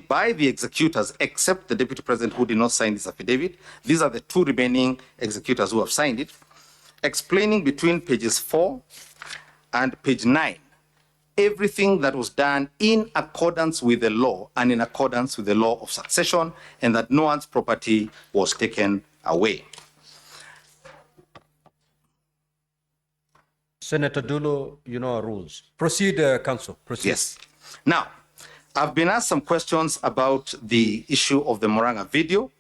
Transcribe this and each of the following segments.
by the executors, except the Deputy President who did not sign this affidavit. These are the two remaining executors who have signed it, explaining between pages 4 and page 9 everything that was done in accordance with the law and in accordance with the law of succession, and that no one's property was taken away. Senator Dulo, you know our rules. Proceed, Counsel. Proceed. Yes. Now, I've been asked some questions about the issue of the Murang'a video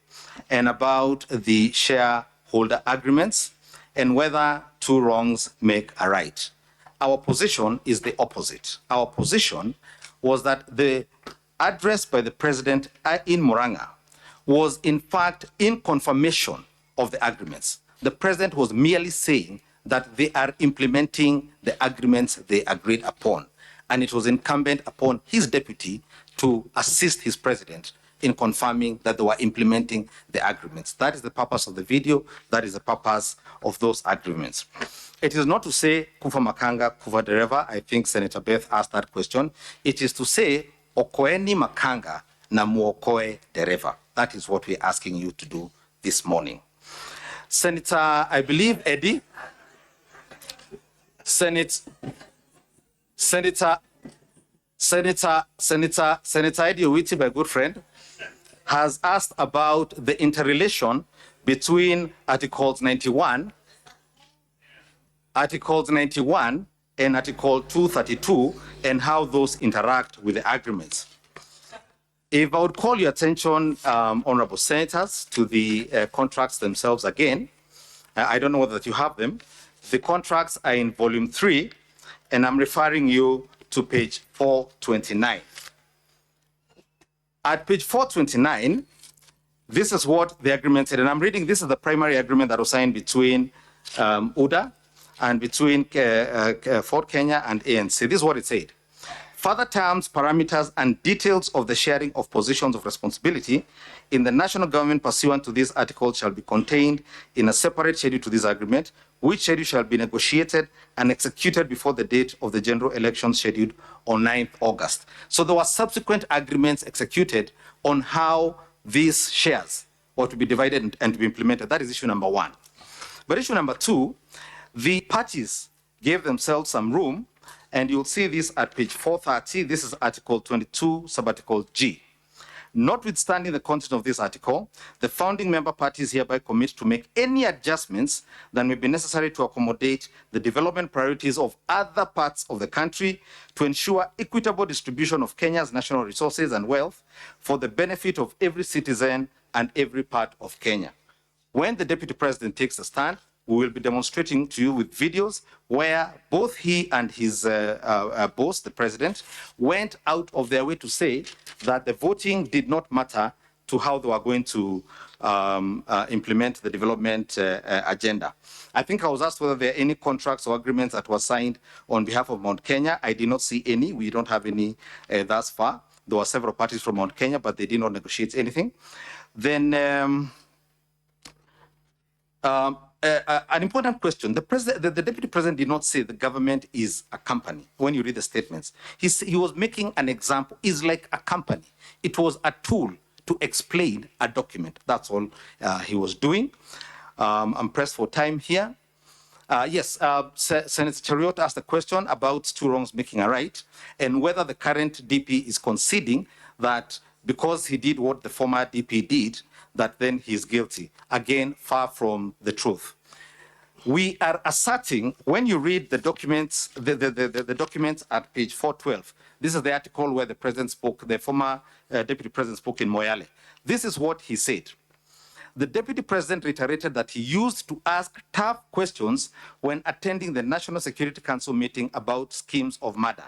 and about the shareholder agreements and whether two wrongs make a right. Our position is the opposite. Our position was that the address by the president in Murang'a was in fact in confirmation of the agreements. The president was merely saying that they are implementing the agreements they agreed upon, and it was incumbent upon his deputy to assist his president in confirming that they were implementing the agreements. That is the purpose of the video. That is the purpose of those agreements. It is not to say kufa makanga, kufa dereva. I think Senator Beth asked that question. It is to say Okoeni makanga na muokue dereva. That is what we're asking you to do this morning. Senator, I believe Eddie, Senator Eddie Owiti, my good friend, has asked about the interrelation between Articles 91 and Article 232 and how those interact with the agreements. If I would call your attention, honorable senators, to the contracts themselves again, I don't know whether you have them. The contracts are in volume 3, and I'm referring you to page 429. At page 429, this is what the agreement said, and I'm reading, this is the primary agreement that was signed between UDA and between Fort Kenya and ANC. This is what it said. Further terms, parameters, and details of the sharing of positions of responsibility in the national government pursuant to this article shall be contained in a separate schedule to this agreement, which schedule shall be negotiated and executed before the date of the general election scheduled on 9th August. So there were subsequent agreements executed on how these shares were to be divided and to be implemented. That is issue number 1. But issue number 2, the parties gave themselves some room, and you'll see this at page 430. This is Article 22, Subarticle G. Notwithstanding the content of this article, the founding member parties hereby commit to make any adjustments that may be necessary to accommodate the development priorities of other parts of the country to ensure equitable distribution of Kenya's national resources and wealth for the benefit of every citizen and every part of Kenya. When the Deputy President takes a stand, we will be demonstrating to you with videos where both he and his boss, the president, went out of their way to say that the voting did not matter to how they were going to implement the development agenda. I think I was asked whether there are any contracts or agreements that were signed on behalf of Mount Kenya. I did not see any. We don't have any thus far. There were several parties from Mount Kenya, but they did not negotiate anything. Then an important question. The Deputy President did not say the government is a company. When you read the statements, he was making an example. It's like a company. It was a tool to explain a document. That's all he was doing. I'm pressed for time here. Yes, Senator Chariot asked a question about two wrongs making a right, and whether the current DP is conceding that because he did what the former DP did, that then he's guilty. Again, far from the truth. We are asserting, when you read the documents, the documents at page 412, this is the article where the president spoke, the former deputy president spoke in Moyale. This is what he said. The deputy president reiterated that he used to ask tough questions when attending the National Security Council meeting about schemes of murder.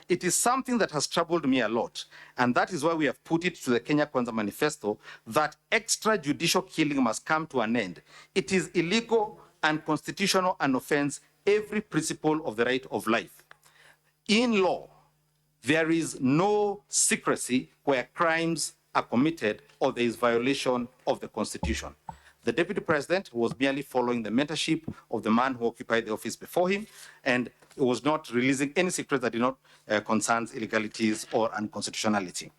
It is something that has troubled me a lot, and that is why we have put it to the Kenya Kwanza Manifesto that extrajudicial killing must come to an end. It is illegal and constitutional and offends every principle of the right of life. In law, there is no secrecy where crimes are committed or there is violation of the Constitution. The Deputy President was merely following the mentorship of the man who occupied the office before him, and it was not releasing any secrets that did not concern illegalities or unconstitutionality.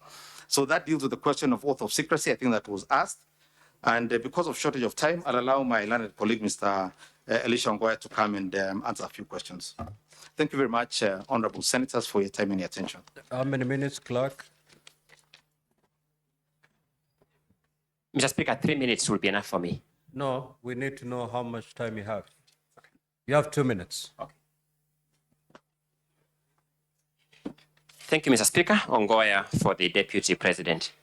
So that deals with the question of oath of secrecy. I think that was asked. And because of shortage of time, I'll allow my learned colleague, Mr. Elisha Ongoya, to come and answer a few questions. Thank you very much, honorable senators, for your time and your attention. How many minutes, clerk? Mr. Speaker, 3 minutes will be enough for me. No, we need to know how much time you have. You have 2 minutes. Okay. Thank you, Mr. Speaker. Ongoya for the Deputy President.